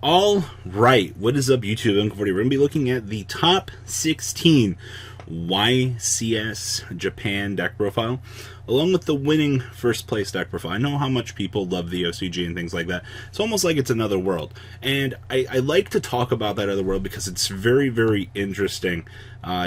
All right, what is up, YouTube? I'm Uncle40. We're going to be looking at the top 16 YCS Japan deck profile, along with the winning first place deck profile. I know how much people love the OCG and things like that. It's almost like it's another world. And I like to talk about that other world because it's very, very interesting.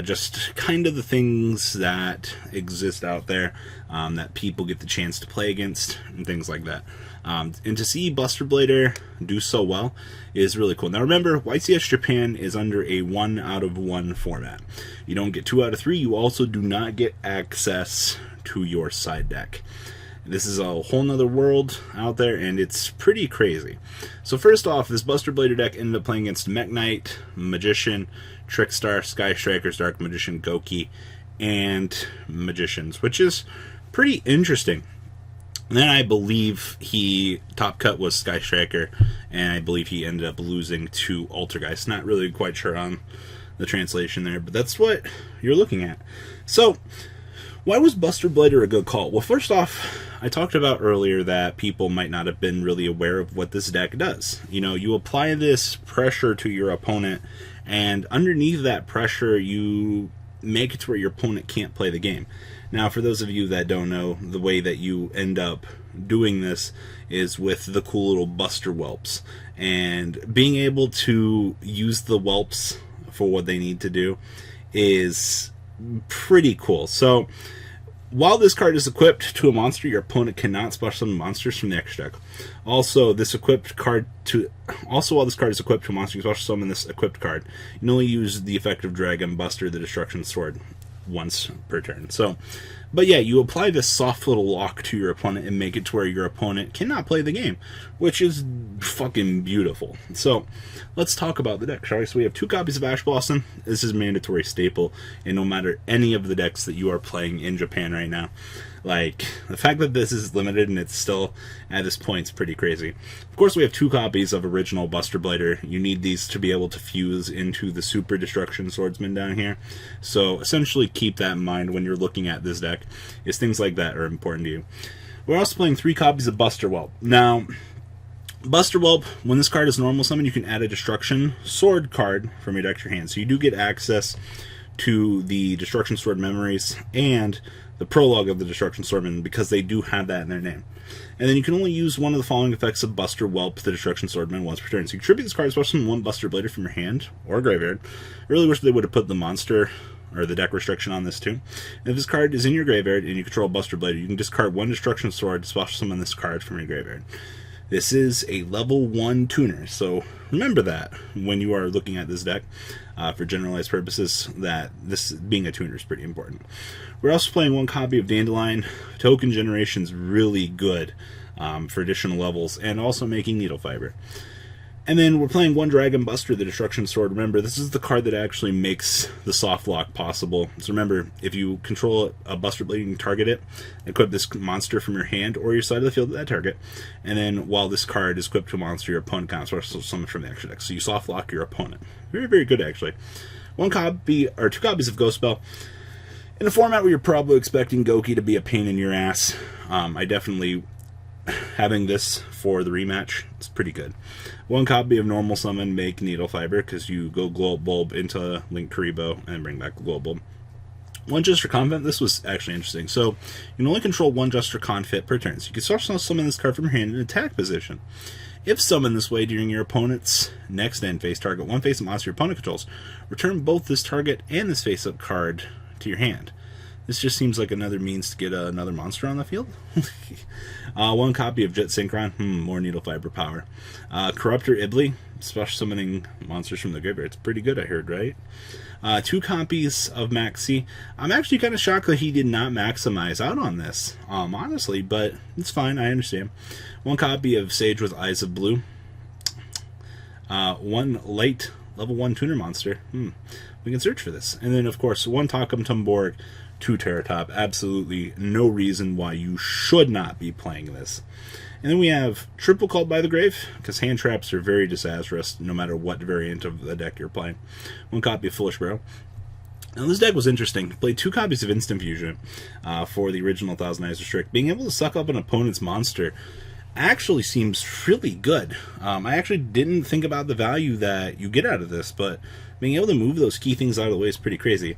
Just kind of the things that exist out there that people get the chance to play against and things like that. And to see Buster Blader do so well is really cool. Now remember, YCS Japan is under a 1 out of 1 format. You don't get 2 out of 3. You also do not get access to your side deck. This is a whole nother world out there, and it's pretty crazy. So first off, this Buster Blader deck ended up playing against Mech Knight, Magician, Trickstar, Sky Strikers, Dark Magician, Goki, and Magicians, which is pretty interesting. And then I believe he top cut was Sky Striker, and I believe he ended up losing to Altergeist. Not really quite sure on the translation there, but that's what you're looking at. So, why was Buster Blader a good call? Well, first off, I talked about earlier that people might not have been really aware of what this deck does. You know, you apply this pressure to your opponent, and underneath that pressure, you make it to where your opponent can't play the game. Now, for those of you that don't know, the way that you end up doing this is with the cool little Buster Whelps. And being able to use the Whelps for what they need to do is pretty cool. So, while this card is equipped to a monster, your opponent cannot splash summon monsters from the extra deck. Also, while this card is equipped to a monster, you can splash summon this equipped card. You can only use the effective Dragon Buster, the Destruction Sword, once per turn. So, but yeah, you apply this soft little lock to your opponent and make it to where your opponent cannot play the game, which is fucking beautiful. So, let's talk about the deck, shall we? So we have 2 copies of Ash Blossom. This is a mandatory staple in no matter any of the decks that you are playing in Japan right now. Like, the fact that this is limited and it's still at this point is pretty crazy. Of course, we have 2 copies of original Buster Blader. You need these to be able to fuse into the Super Destruction Swordsman down here. So, essentially keep that in mind when you're looking at this deck, is things like that are important to you. We're also playing 3 copies of Buster Whelp. Now, Buster Whelp, when this card is normal summon, you can add a Destruction Sword card from your deck to your hand. So you do get access to the Destruction Sword memories and the prologue of the Destruction Swordman, because they do have that in their name. And then you can only use one of the following effects of Buster Whelp, the Destruction Swordman, once per turn. So you tribute this card, especially 1 Buster Blader from your hand or graveyard. I really wish they would have put the monster or the deck restriction on this too. And if this card is in your graveyard and you control Buster Blader, you can discard 1 Destruction Sword to splash summon this card from your graveyard. This is a level 1 tuner, so remember that when you are looking at this deck for generalized purposes, that this being a tuner is pretty important. We're also playing 1 copy of Dandelion. Token generation's really good for additional levels, and also making Needle Fiber. And then we're playing 1 Dragon Buster, the Destruction Sword. Remember, this is the card that actually makes the soft lock possible. So remember, if you control a Buster Blade, you can target it, equip this monster from your hand or your side of the field to that target. And then while this card is equipped to a monster, your opponent can't summon from the extra deck. So you soft lock your opponent. Very, very good, actually. 1 copy, or 2 copies of Ghost Bell. In a format where you're probably expecting Goki to be a pain in your ass, I definitely, having this for the rematch, it's pretty good. 1 copy of Normal Summon, make Needle Fiber, because you go Glow Bulb into Link Karibo and bring back the Glow Bulb. 1 Jester Confit, this was actually interesting. So, you can only control 1 Jester Confit per turn. So you can start summon this card from your hand in attack position. If summoned this way during your opponent's next end phase, target 1 face-up monster your opponent controls. Return both this target and this face-up card to your hand. This just seems like another means to get another monster on the field. 1 copy of Jet Synchron. More Needle Fiber power. Corruptor Ibli. Special summoning monsters from the graveyard. It's pretty good, I heard, right? 2 copies of Maxi. I'm actually kind of shocked that he did not maximize out on this, honestly, but it's fine, I understand. 1 copy of Sage with Eyes of Blue. 1 light level 1 tuner monster. We can search for this. And then, of course, 1 Takum Tumborg, 2 Terratop. Absolutely no reason why you should not be playing this. And then we have Triple Called by the Grave, because hand traps are very disastrous no matter what variant of the deck you're playing. 1 copy of Foolish Bro. Now this deck was interesting. Played 2 copies of Instant Fusion for the original Thousand Eyes Restrict. Being able to suck up an opponent's monster actually seems really good. I actually didn't think about the value that you get out of this, but being able to move those key things out of the way is pretty crazy.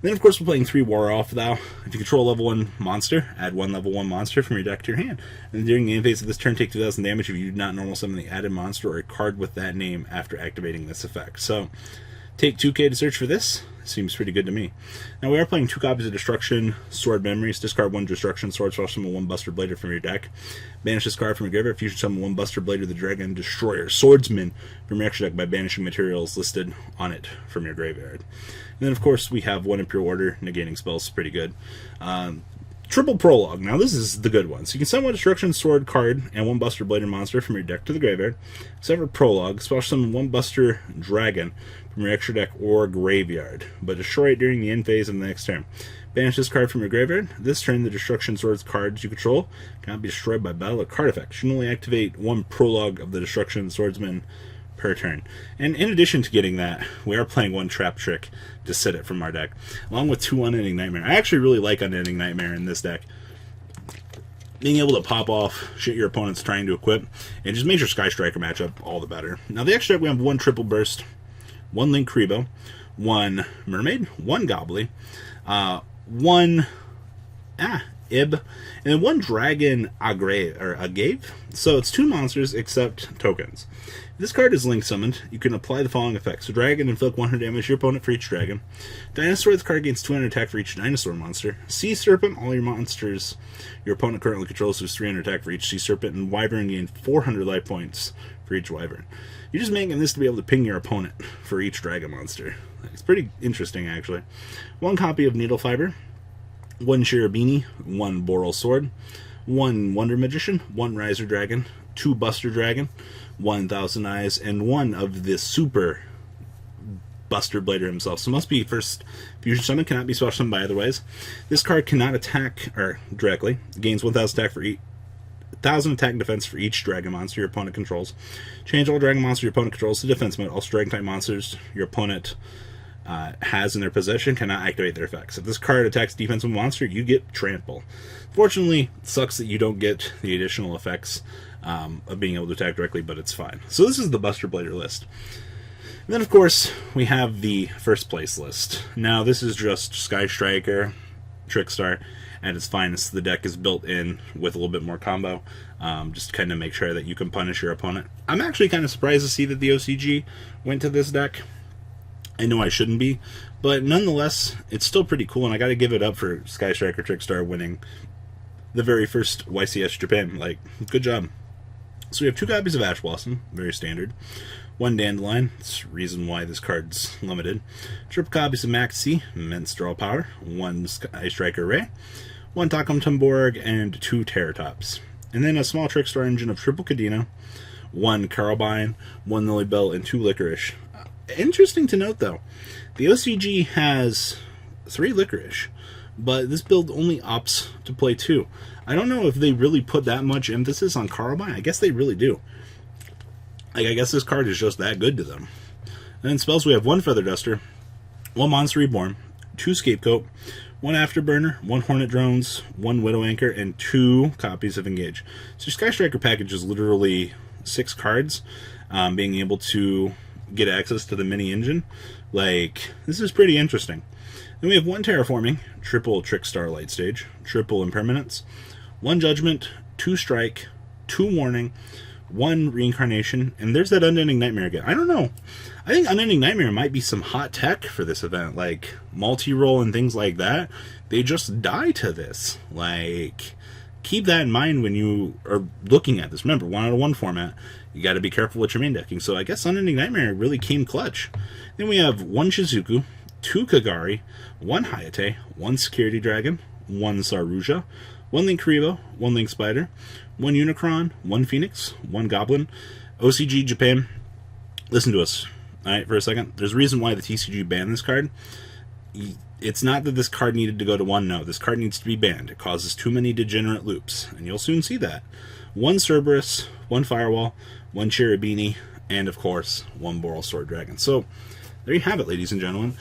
Then, of course, we're playing 3 War Off Thou. If you control level 1 monster, add 1 level 1 monster from your deck to your hand. And during the end phase of this turn, take 2,000 damage if you do not normal summon the added monster or a card with that name after activating this effect. So, take 2k to search for this. Seems pretty good to me. Now, we are playing 2 copies of Destruction Sword Memories. Discard 1 Destruction Sword, special summon 1 Buster Blader from your deck. Banish this card from your graveyard. Fusion summon 1 Buster Blader the Dragon Destroyer Swordsman from your extra deck by banishing materials listed on it from your graveyard. And then, of course, we have 1 Impure Order, negating spells, pretty good. Triple Prologue. Now, this is the good one. So you can summon 1 Destruction Sword card and 1 Buster Blader monster from your deck to the graveyard. Except for Prologue, special summon 1 Buster Dragon from your extra deck or graveyard, but destroy it during the end phase of the next turn. Banish this card from your graveyard. This turn, the Destruction Swords cards you control cannot be destroyed by battle or card effects. You can only activate 1 Prologue of the Destruction Swordsman per turn. And in addition to getting that, we are playing 1 Trap Trick to sit it from our deck, along with 2 Unending Nightmare. I actually really like Unending Nightmare in this deck. Being able to pop off shit your opponent's trying to equip, it just makes your Sky Striker matchup all the better. Now, the extra deck, we have 1 Triple Burst, 1 Linkuriboh, 1 Mermaid, 1 Gobbly, 1 Ib, and then 1 Dragon Agave. So it's 2 monsters except tokens. If this card is link summoned, you can apply the following effects. So Dragon, inflict 100 damage to your opponent for each dragon. Dinosaur, this card gains 200 attack for each dinosaur monster. Sea Serpent, all your monsters your opponent currently controls lose 300 attack for each Sea Serpent, and Wyvern gain 400 life points for each Wyvern. You're just making this to be able to ping your opponent for each dragon monster. It's pretty interesting, actually. 1 copy of Needle Fiber, 1 Cherubini, 1 Boral Sword, 1 Wonder Magician, 1 Riser Dragon, 2 Buster Dragon, 1 Thousand Eyes, and 1 of the super Buster Blader himself. So must be first Fusion Summon, cannot be special summoned by otherwise. This card cannot attack directly. Gains 1,000 attack for each 1,000 attack and defense for each dragon monster your opponent controls. Change all dragon monsters your opponent controls to defense mode. All dragon type monsters your opponent has in their possession cannot activate their effects. If this card attacks defensive monster, you get trample. Fortunately, it sucks that you don't get the additional effects of being able to attack directly, but it's fine. So this is the Buster Blader list. And then, of course, we have the first place list. Now, this is just Sky Striker, Trickstar at its finest. The deck is built in with a little bit more combo, just kind of make sure that you can punish your opponent. I'm actually kind of surprised to see that the OCG went to this deck. I know I shouldn't be, but nonetheless, it's still pretty cool, and I got to give it up for Sky Striker Trickstar winning the very first YCS Japan. Like, good job. So we have 2 copies of Ash Blossom, very standard. 1 Dandelion, that's the reason why this card's limited. Triple copies of Maxi, immense draw power. 1 Sky Striker Ray, 1 Takum Tumborg, and 2 Terratops. And then a small Trickstar engine of Triple Cadino, 1 Carabine, 1 Lilybell, and 2 Licorice. Interesting to note, though, the OCG has 3 Licorice, but this build only opts to play 2. I don't know if they really put that much emphasis on Carabine. I guess they really do. Like, I guess this card is just that good to them. And then spells, we have 1 Feather Duster, 1 Monster Reborn, 2 Scapegoat, 1 Afterburner, 1 Hornet Drones, 1 Widow Anchor, and 2 copies of Engage. So your Sky Striker package is literally 6 cards. Being able to get access to the mini engine, like, this is pretty interesting. Then we have 1 Terraforming, triple Trickstar Light Stage, triple Impermanence, 1 Judgment, 2 Strike, 2 Warning, 1 Reincarnation, and there's that Unending Nightmare again. I don't know. I think Unending Nightmare might be some hot tech for this event, like multi-roll and things like that. They just die to this. Like, keep that in mind when you are looking at this. Remember, 1 out of 1 format. You got to be careful with your main decking. So I guess Unending Nightmare really came clutch. Then we have 1 Shizuku, 2 Kagari, 1 Hayate, 1 Security Dragon, 1 Saruja, 1 Linkuriboh, 1 Link Spider, 1 Unicron, 1 Phoenix, 1 Goblin. OCG Japan, listen to us, alright, for a second. There's a reason why the TCG banned this card. It's not that this card needed to go to 1, no. This card needs to be banned. It causes too many degenerate loops, and you'll soon see that. 1 Cerberus, 1 Firewall, 1 Cherubini, and of course, 1 Boral Sword Dragon. So, there you have it, ladies and gentlemen.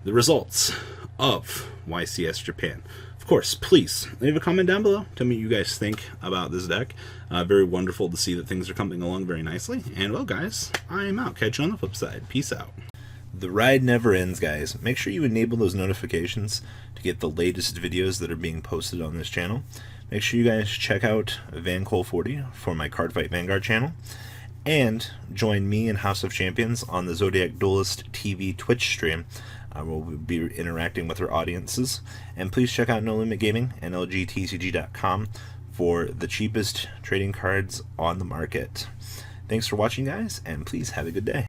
The results of YCS Japan. Of course, please leave a comment down below. Tell me what you guys think about this deck. Very wonderful to see that things are coming along very nicely. And well, guys, I am out. Catch you on the flip side. Peace out. The ride never ends, guys. Make sure you enable those notifications to get the latest videos that are being posted on this channel. Make sure you guys check out VanCole40 for my Cardfight Vanguard channel. And join me and House of Champions on the Zodiac Duelist TV Twitch stream. We'll be interacting with our audiences. And please check out No Limit Gaming and LGTCG.com for the cheapest trading cards on the market. Thanks for watching, guys, and please have a good day.